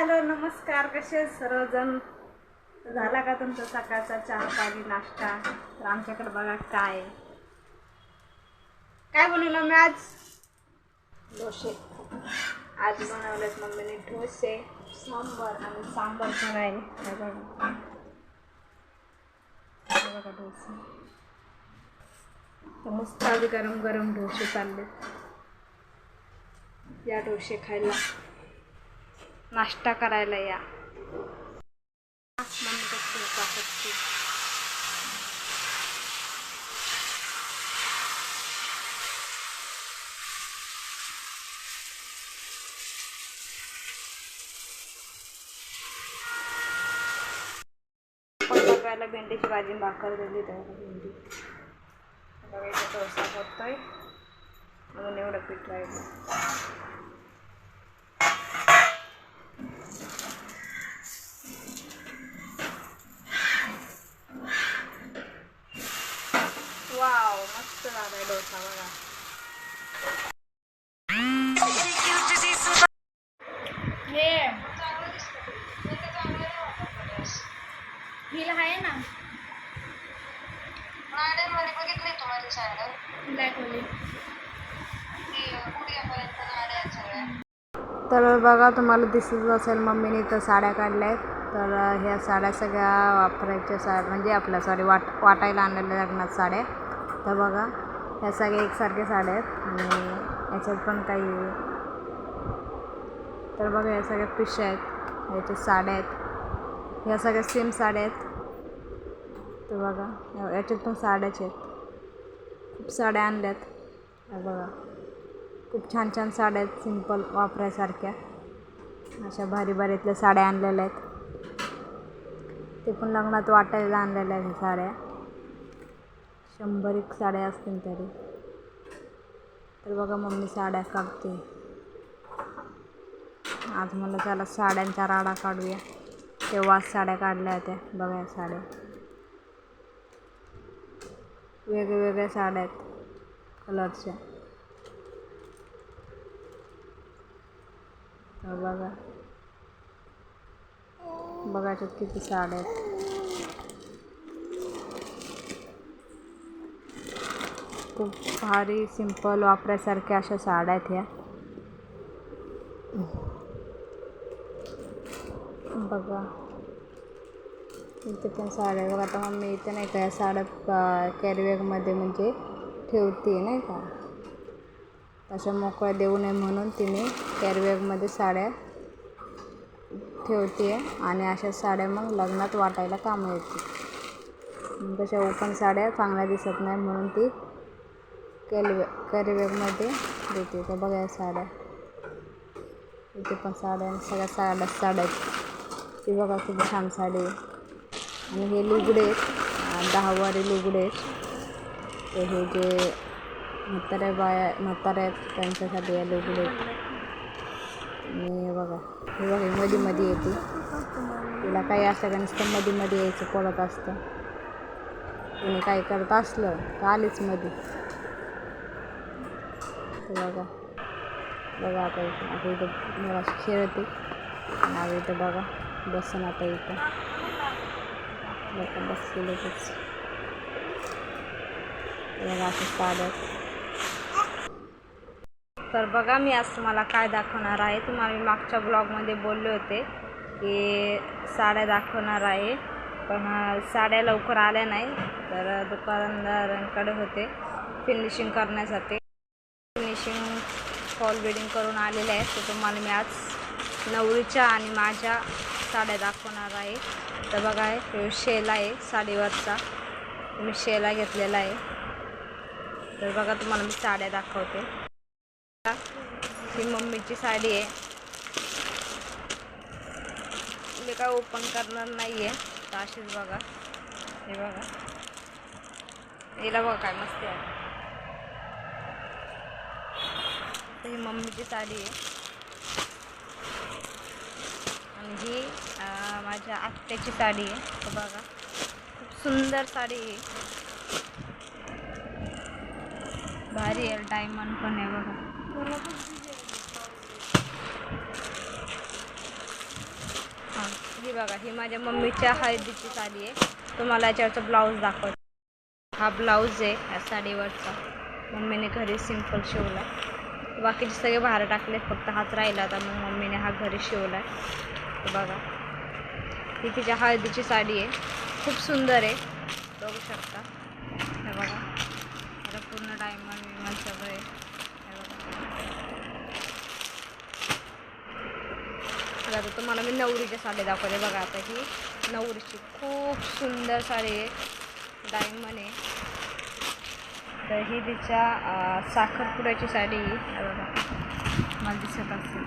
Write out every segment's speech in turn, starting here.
Hello नमस्कार, कसे आहेत सर्वजण? झाला का तुमचा सकाळचा चहा पाणी नाश्ता? तर आमच्याकडे बघा काय बनवलं मी आज. डोसे आज बनवलेत मम्मीने, डोसे सांबार आणि सांबार पण आहे. बघा डोसे तर मस्त आज गरम गरम डोसे चालले. या डोसे खायला, नाश्ता करायला या. मम्मी कसं बघायला भेंडीची भाजी भाकर दिली. तेव्हा भेंडी बघायचा डोसा करतोय म्हणून एवढं पीठ राहिलं. वाव, मस्त झालाय डोसा बघा. हिला आहे ना नाड्यांमध्ये बघितली तुम्हाला साड्या दाखवली. उद्यापर्यंत नाड्या आहेत सगळ्या. तर बघा, तुम्हाला दिसत असेल मम्मीने इथं साड्या काढल्या आहेत. तर ह्या साड्या सगळ्या वापरायच्या म्हणजे आपल्या वाटायला आणलेल्या लग्नात साड्या. तर बघा, ह्या सगळ्या एकसारख्या साड्या आहेत आणि याच्यात पण काही आहे. तर बघा, ह्या सगळ्या पिशव्या आहेत, ह्याच्या साड्या आहेत, ह्या सगळ्या सेम साड्या आहेत. तर बघा, याच्यात पण साड्याच आहेत. खूप साड्या आणल्यात. बघा, खूप छान छान साड्या आहेत, सिंपल वापरायसारख्या. अशा भारी भारीतल्या साड्या आणलेल्या आहेत. ते पण लग्नात वाटायला आणलेल्या आहेत साड्या. 100 साड्या असतील तरी. तर बघा, मम्मी साड्या काढते. आज मला त्याला साड्यांचा राडा काढूया. तेव्हाच साड्या काढल्या होत्या. बघा या साड्या, वेगवेगळ्या साड्या आहेत कलरच्या. बघा बघायच्यात किती साड्या आहेत. खूप भारी सिंपल वापरायसारख्या अशा साड्या आहेत ह्या. बघा, इथे पण साड्या बघा. आता मम्मी इथे नाही का या साड्या कॅरीबॅगमध्ये म्हणजे ठेवते नाही का, अशा मोकळ्या देऊ नये म्हणून तिने कॅरीबॅगमध्ये साड्या ठेवते. आणि अशा साड्या मग लग्नात वाटायला कामं येते. तशा ओपन साड्या चांगल्या दिसत नाही म्हणून ती कॅरीबॅगमध्ये देते. तर बघा या साड्या, इथे पण साड्या, सगळ्या साड्या आहेत. ती बघा खूप छान साडी आहे. आणि हे लुगडे आहेत, 10 वारी लुगडे आहेत. तर हे जे म्हाताऱ्या आहेत त्यांच्यासाठी या लुगडे आहेत. आणि हे बघा मध्ये येते. तिला काही असं का नुसतं मध्ये यायचं पडत असतं. तिने काही करत असलं तर आलीच मध्ये. तर बघा आता इथं मला खेळते. आणि इथं बघा बसून आता इथं बसलेलंच. बघा असं साड्या. तर बघा, मी आज तुम्हाला काय दाखवणार आहे. तुम्हाला मी मागच्या ब्लॉगमध्ये बोलले होते की साड्या दाखवणार आहे, पण साड्या लवकर आल्या नाही. तर दुकानदारांकडे होते फिनिशिंग करण्यासाठी. फिनिशिंग फॉल बिडिंग करून आलेले आहेत. तर तुम्हाला मी आज नवरीच्या आणि माझ्या साड्या दाखवणार आहे. तर बघा, हे शेला आहे साडीवरचा, मी शेला घेतलेला आहे. तर बघा, तुम्हाला मी साड्या दाखवते. ही मम्मीची साडी आहे. मी काय ओपन करणार नाही आहे, तर अशीच बघा. हे बघा, हिला बघा काय मस्त आहे. तर ही मम्मीची साडी आहे. आणि ही माझ्या आत्याची साडी आहे. तर बघा, खूप सुंदर साडी आहे, भारी आहे. डायमंड पण आहे बघा. ही बघा, ही माझ्या मम्मीच्या हळदीची साडी आहे. तुम्हाला याच्यावरचा ब्लाऊज दाखवते. हा ब्लाऊज आहे या साडीवरचा, मम्मीने घरी सिंपल शिवला. बाकीचे सगळे बाहेर टाकले, फक्त हाच राहिला होता, मग मम्मीने हा घरी शिवला आहे. बघा, ही तिच्या हळदीची साडी आहे, खूप सुंदर आहे, बघू शकता. हे बघा, आता पूर्ण डायमंड विमंड सगळं आहे. हे बघा, आता तुम्हाला मी नवरीच्या साडी दाखवते. बघा, आता ही नवरीची खूप सुंदर साडी आहे, डायमंड आहे. तर ही तिच्या साखरपुड्याची साडी आहे. बघा, मला दिसत असेल.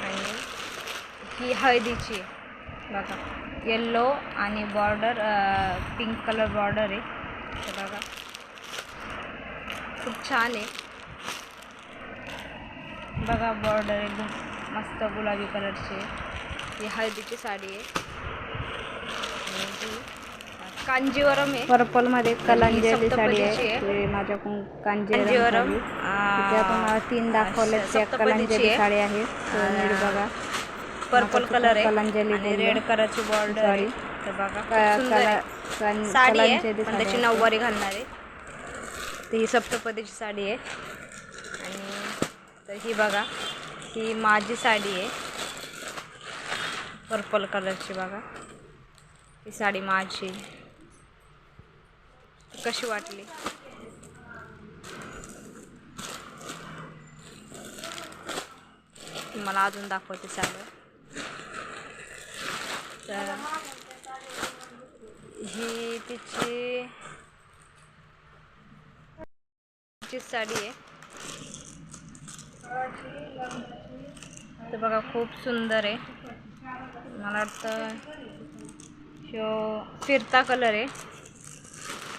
आणि ही हळदीची आहे. बघा, येल्लो आणि बॉर्डर पिंक कलर बॉर्डर आहे. तर बघा, खूप छान आहे. बघा, बॉर्डर एकदम मस्त गुलाबी कलरची आहे. ही हळदीची साडी आहे. कांजीवरम आहे, पर्पलमध्ये कलांजली साडी आहे. माझ्याकडून कांजीवरम तुम्हाला 3 दाखवले, त्या कलांजली साडी आहे. बघा, पर्पल कलर आहे, कलांजली रेड कलरची बॉर्डर आहे. तर बघा, साडी आहे, पण त्याची नऊवारी घालणार आहे. तर ही सप्तपदीची साडी आहे. आणि तर ही बघा, ही माझी साडी आहे, पर्पल कलरची. बघा, ही साडी माझी. कशी वाटली? मला अजून दाखवते सगळं. तर ही तिची साडी आहे. तर बघा, खूप सुंदर आहे. मला वाटतं फिरता कलर आहे,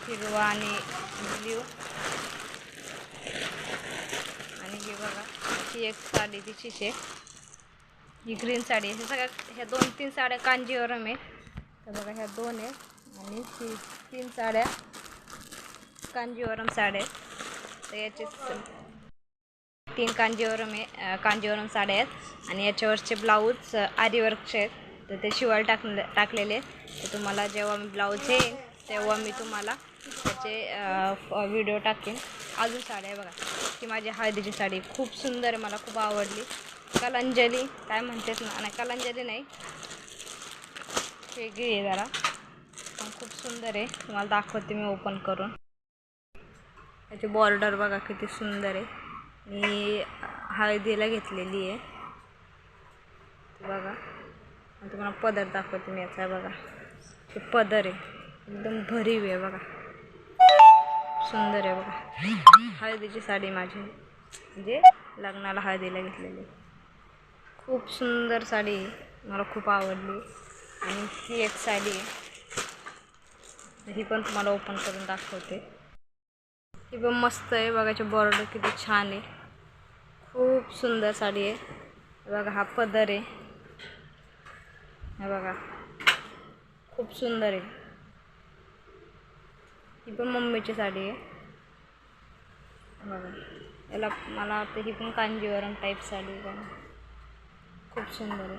हिरवा आणि ब्ल्यू. आणि ही बघा, ही एक साडी तिचीच आहे, ही ग्रीन साडी आहे. ह्या 2-3 साड्या कांजीवरम आहे. तर बघा, ह्या 2 आहे आणि ही 3 साड्या कांजीवरम साड्या आहेत. तर याचे 3 कांजीवरम साड्या आहेत. आणि याच्यावरचे ब्लाऊज आरीवर्कचे आहेत. तर ते शिवायला टाकलेले. तर तुम्हाला जेव्हा मी ब्लाऊज येईल तेव्हा मी तुम्हाला त्याचे व्हिडिओ टाकेन. अजून साड्या आहे बघा, ही माझी हळदीची साडी खूप सुंदर आहे, मला खूप आवडली. कलांजली काय म्हणतात ना, नाही कलांजली नाही, वेगळी आहे जरा, पण खूप सुंदर आहे. तुम्हाला दाखवते मी ओपन करून. त्याची बॉर्डर बघा किती सुंदर आहे. मी हळदीला घेतलेली आहे. बघा, तुम्हाला पदर दाखवते मी याचा. बघा, ते पदर आहे, एकदम भरीव आहे. बघा, सुंदर आहे. बघा, हळदीची साडी माझी, म्हणजे लग्नाला हळदीला घेतलेली. खूप सुंदर साडी, मला खूप आवडली. आणि ही एक साडी आहे, ही पण तुम्हाला ओपन करून दाखवते. ही पण मस्त आहे. बघायची बॉर्डर किती छान आहे, खूप सुंदर साडी आहे. बघा, हा पदर आहे. हे बघा, खूप सुंदर आहे. ही पण मम्मीची साडी आहे. बघा, याला मला वाटतं ही पण कांजीवरम टाईप साडी आहे, खूप सुंदर आहे.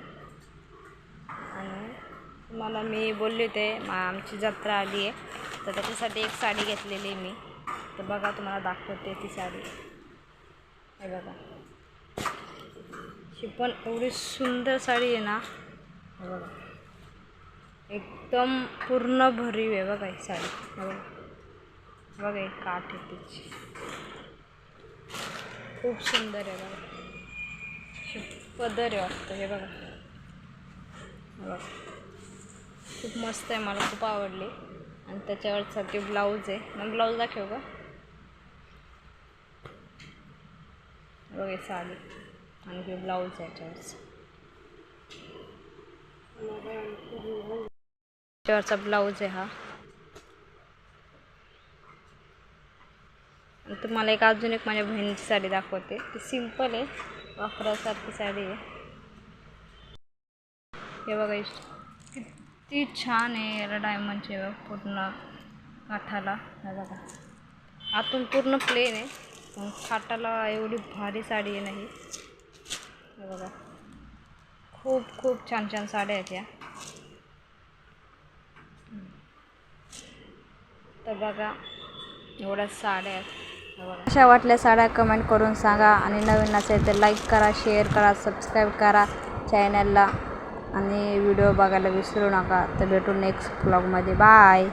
आणि मला मी बोलले होते आमची जत्रा आली आहे, तर त्याच्यासाठी एक साडी घेतलेली आहे मी. तर बघा, तुम्हाला दाखवते ती साडी. हे बघा, ही पण एवढी सुंदर साडी आहे ना. हे बघा, एकदम पूर्ण भरीव आहे. बघा ही साडी. हे बघा, बघा एक काठ आहे तिची, खूप सुंदर आहे. बघा, पदर आहे वाटतं. हे बघा, बघा, खूप मस्त आहे, मला खूप आवडली. आणि त्याच्यावरचा ते ब्लाऊज आहे. मग ब्लाऊज दाखव का. बघा ही साडी आणि हे ब्लाऊज आहे याच्यावरचं. त्याच्यावरचा ब्लाऊज आहे हा. तुम्हाला अजून एक माझ्या बहिणीची साडी दाखवते. ती सिंपल आहे, वापरासारखी साडी आहे. हे बघा, किती छान आहे. याला डायमंडचे पूर्ण काठाला. हे बघा, आतून पूर्ण प्लेन आहे पण थाटाला एवढी भारी साडी आहे नाही, हे बघा खूप खूप छान छान साड्या आहेत या. तर बघा एवढ्या साड्या आहेत. हे बघा अशा वाटल्या साड्या कमेंट करून सांगा. आणि नवीन असेल तर लाईक करा, शेअर करा, सबस्क्राईब करा चॅनलला आणि व्हिडिओ बघायला विसरू नका. तर भेटू नेक्स्ट ब्लॉगमध्ये. बाय.